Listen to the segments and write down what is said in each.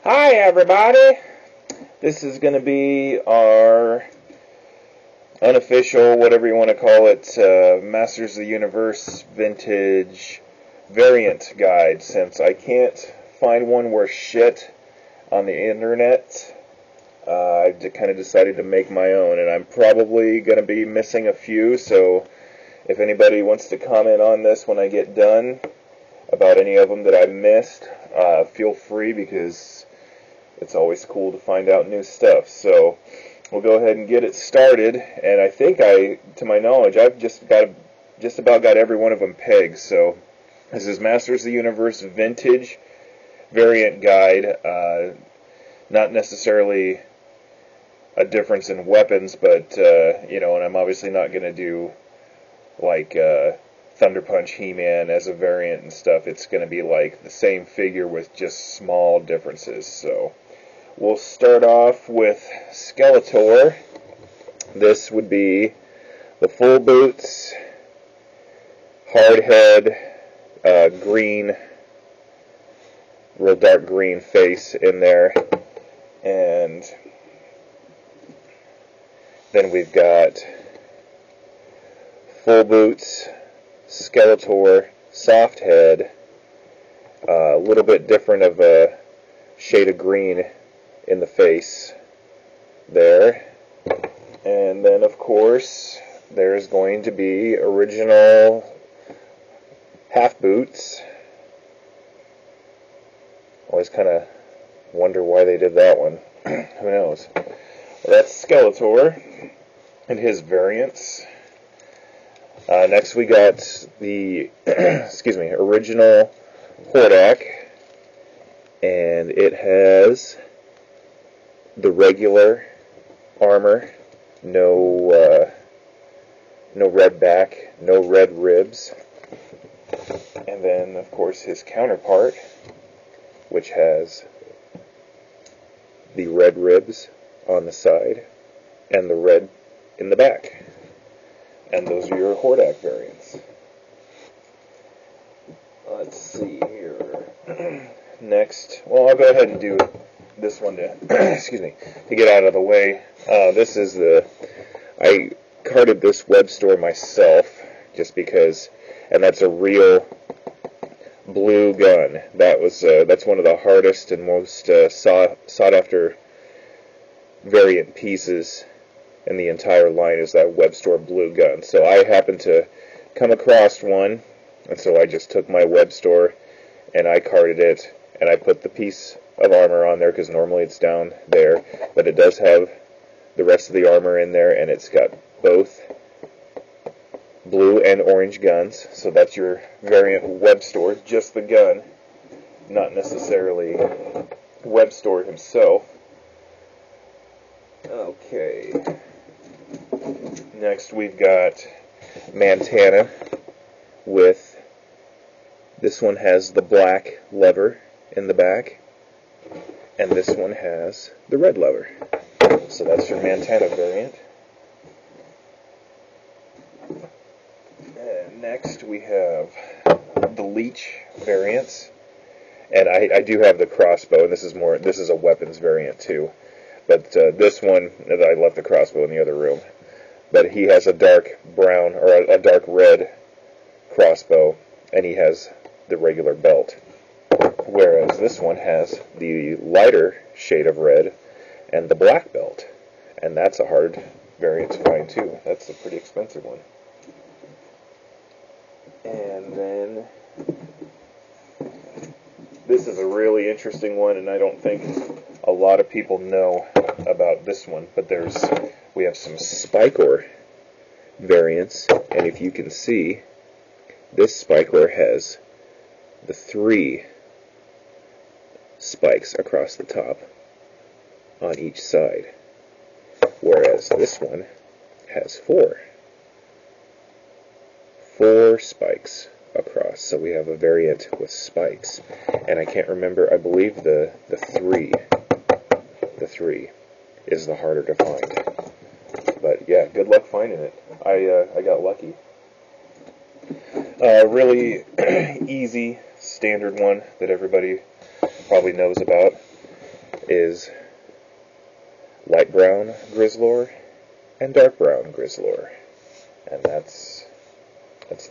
Hi everybody! This is going to be our unofficial, whatever you want to call it, Masters of the Universe Vintage Variant Guide, since I can't find one worth shit on the internet. I kind of decided to make my own, and I'm probably going to be missing a few, so if anybody wants to comment on this when I get done about any of them that I missed, feel free, because it's always cool to find out new stuff. So we'll go ahead and get it started, and I think to my knowledge, I've just about got every one of them pegged. So this is Masters of the Universe Vintage Variant Guide. Not necessarily a difference in weapons, but and I'm obviously not going to do like Thunder Punch He-Man as a variant and stuff. It's going to be like the same figure with just small differences. So we'll start off with Skeletor. This would be the full boots, hard head, green, real dark green face in there, and then we've got full boots, Skeletor, soft head, a little bit different of a shade of green in the face there. And then, of course, there's going to be original half boots. Always kind of wonder why they did that one. Who knows? Well, that's Skeletor and his variants. Next we got the original Hordak, and it has the regular armor, no red back, no red ribs, and then of course his counterpart, which has the red ribs on the side and the red in the back. And those are your Hordak variants. Let's see here. Next, well, I'll go ahead and do this one to, to get out of the way. This is I carded this Webstore myself, just because, and that's a real blue gun. That's one of the hardest and most sought after variant pieces in the entire line, is that Webstore blue gun. So I happened to come across one, and so I just took my Webstore and I carded it, and I put the piece of armor on there, because normally it's down there, but it does have the rest of the armor in there, and it's got both blue and orange guns. So that's your variant Webstore, just the gun, not necessarily Webstore himself. Okay. Next we've got Mantana with, this one has the black lever in the back, and this one has the red lever. So that's your Mantana variant. And next we have the Bleach variants, and I do have the crossbow, and this is a weapons variant too. But this one, I left the crossbow in the other room. But he has a dark brown, or a dark red crossbow, and he has the regular belt. Whereas this one has the lighter shade of red and the black belt. And that's a hard variant to find too. That's a pretty expensive one. And then this is a really interesting one, and I don't think a lot of people know about this one, but we have some Spikor variants, and if you can see, this Spikor has the 3 spikes across the top on each side, whereas this one has 4 spikes across. So we have a variant with spikes, and I can't remember, I believe the 3 is the harder to find. But yeah, good luck finding it. I got lucky. Really easy, standard one that everybody probably knows about is light brown Grizzlor and dark brown Grizzlor. And that's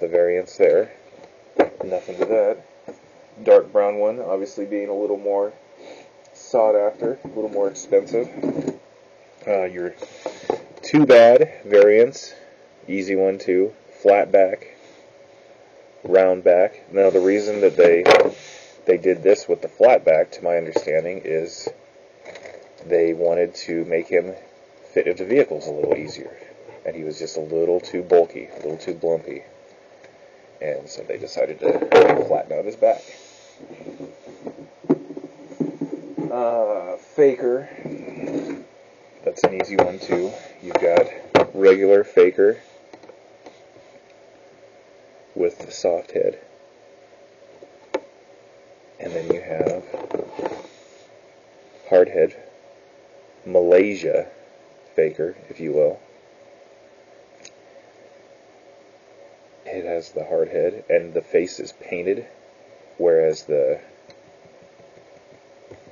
the variance there. Nothing to that. Dark brown one, obviously being a little more sought after, a little more expensive. Your two bad variants, easy one too, Flatback, Roundback. Now the reason that they did this with the Flatback, to my understanding, is they wanted to make him fit into vehicles a little easier. And he was just a little too bulky, a little too blumpy. And so they decided to flatten out his back. Faker. That's an easy one too. You've got regular Faker with the soft head. And then you have hardhead Malaysia Faker, if you will. It has the hard head, and the face is painted, whereas the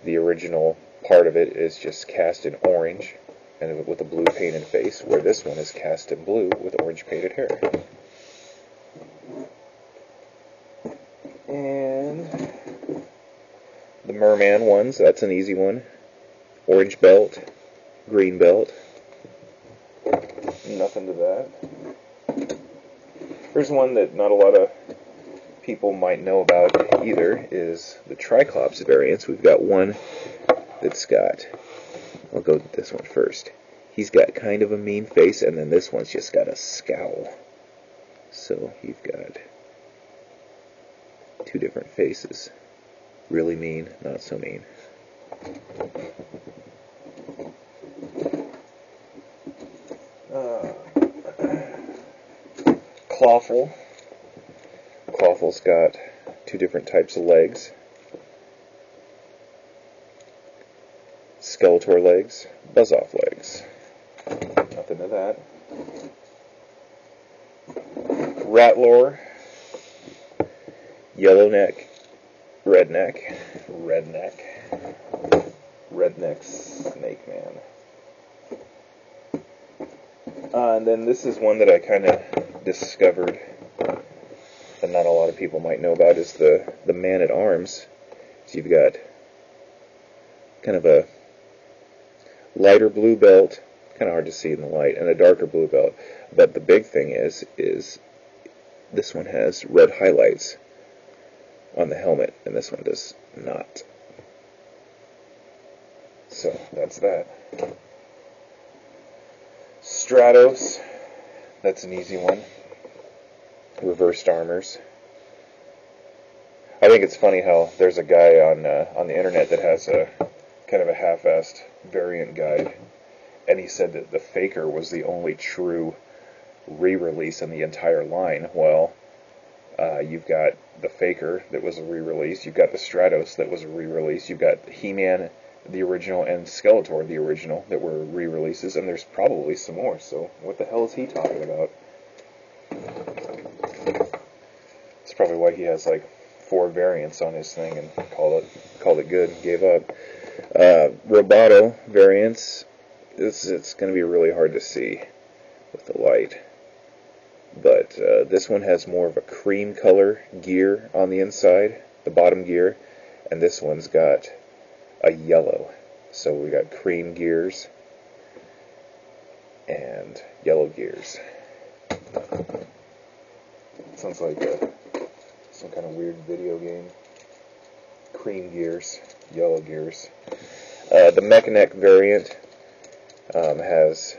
original part of it is just cast in orange and with a blue painted face, where this one is cast in blue with orange painted hair. And the Merman ones, that's an easy one. Orange belt, green belt. Nothing to that. There's one that not a lot of people might know about either, is the Triclops variants. We've got one that's got, I'll go with this one first. He's got kind of a mean face, and then this one's just got a scowl. So you've got two different faces. Really mean, not so mean. Waffle. Waffle's got two different types of legs. Skeletor legs, Buzz-Off legs. Nothing to that. Ratlor, yellow neck, redneck snake man. And then this is one that I kind of discovered that not a lot of people might know about, is the Man-at-Arms. So you've got kind of a lighter blue belt, kind of hard to see in the light, and a darker blue belt. But the big thing is this one has red highlights on the helmet, and this one does not. So that's that. Stratos, that's an easy one. Reversed armors. I think it's funny how there's a guy on the internet that has a kind of a half-assed variant guide, and he said that the Faker was the only true re-release in the entire line. Well, you've got the Faker that was a re-release, you've got the Stratos that was a re-release, you've got He-Man the original and Skeletor the original that were re-releases, and there's probably some more, so what the hell is he talking about? That's probably why he has like 4 variants on his thing and called it good and gave up. Roboto variants, it's going to be really hard to see with the light, but this one has more of a cream color gear on the inside, the bottom gear, and this one's got a yellow. So we got cream gears and yellow gears. Sounds like some kind of weird video game. Cream gears, yellow gears. The Mechanic variant has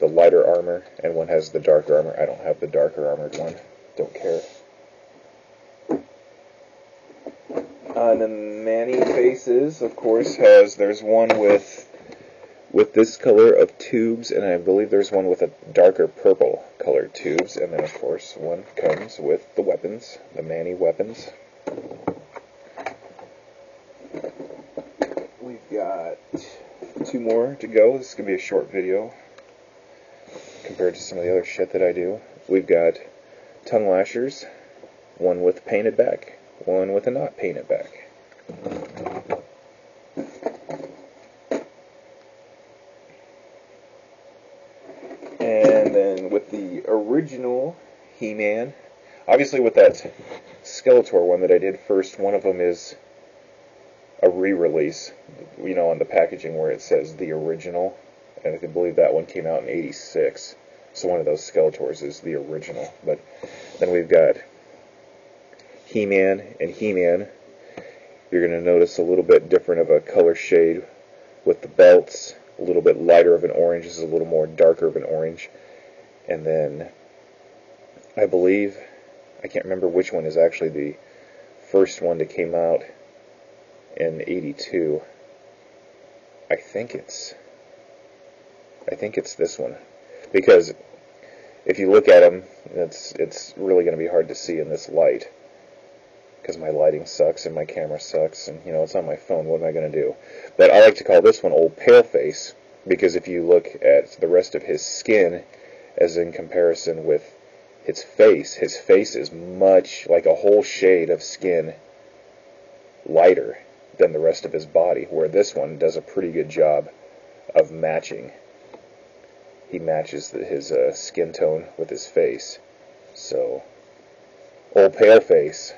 the lighter armor and one has the darker armor. I don't have the darker armored one. Don't care. And the Manny faces, of course, there's one with this color of tubes, and I believe there's one with a darker purple colored tubes, and then of course one comes with the weapons, the Manny weapons. We've got 2 more to go. This is going to be a short video compared to some of the other shit that I do. We've got tongue lashers, one with painted back, one with a not painted back. then with the original He-Man, obviously with that Skeletor one that I did first, one of them is a re-release, you know, on the packaging where it says the original, and I believe that one came out in '86, so one of those Skeletors is the original. But then we've got He-Man and He-Man. You're going to notice a little bit different of a color shade with the belts, a little bit lighter of an orange, this is a little more darker of an orange, and then I believe, I can't remember which one is actually the first one that came out in '82. I think it's this one, because if you look at them, it's really going to be hard to see in this light, because my lighting sucks and my camera sucks, and you know, it's on my phone. What am I going to do? But I like to call this one Old Paleface, because if you look at the rest of his skin as in comparison with his face is much, like a whole shade of skin lighter than the rest of his body, where this one does a pretty good job of matching. He matches his skin tone with his face. So, Old Paleface,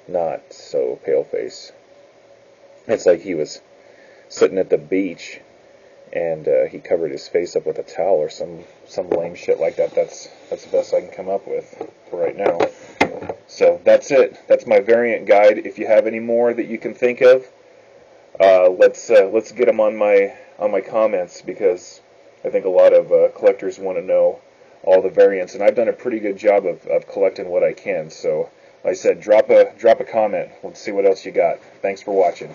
not so Paleface. It's like he was sitting at the beach and he covered his face up with a towel or some lame shit like that. That's the best I can come up with for right now. So that's it. That's my variant guide. If you have any more that you can think of, let's get them on my comments, because I think a lot of collectors want to know all the variants, and I've done a pretty good job of collecting what I can. So, like I said, drop a comment. Let's see what else you got. Thanks for watching.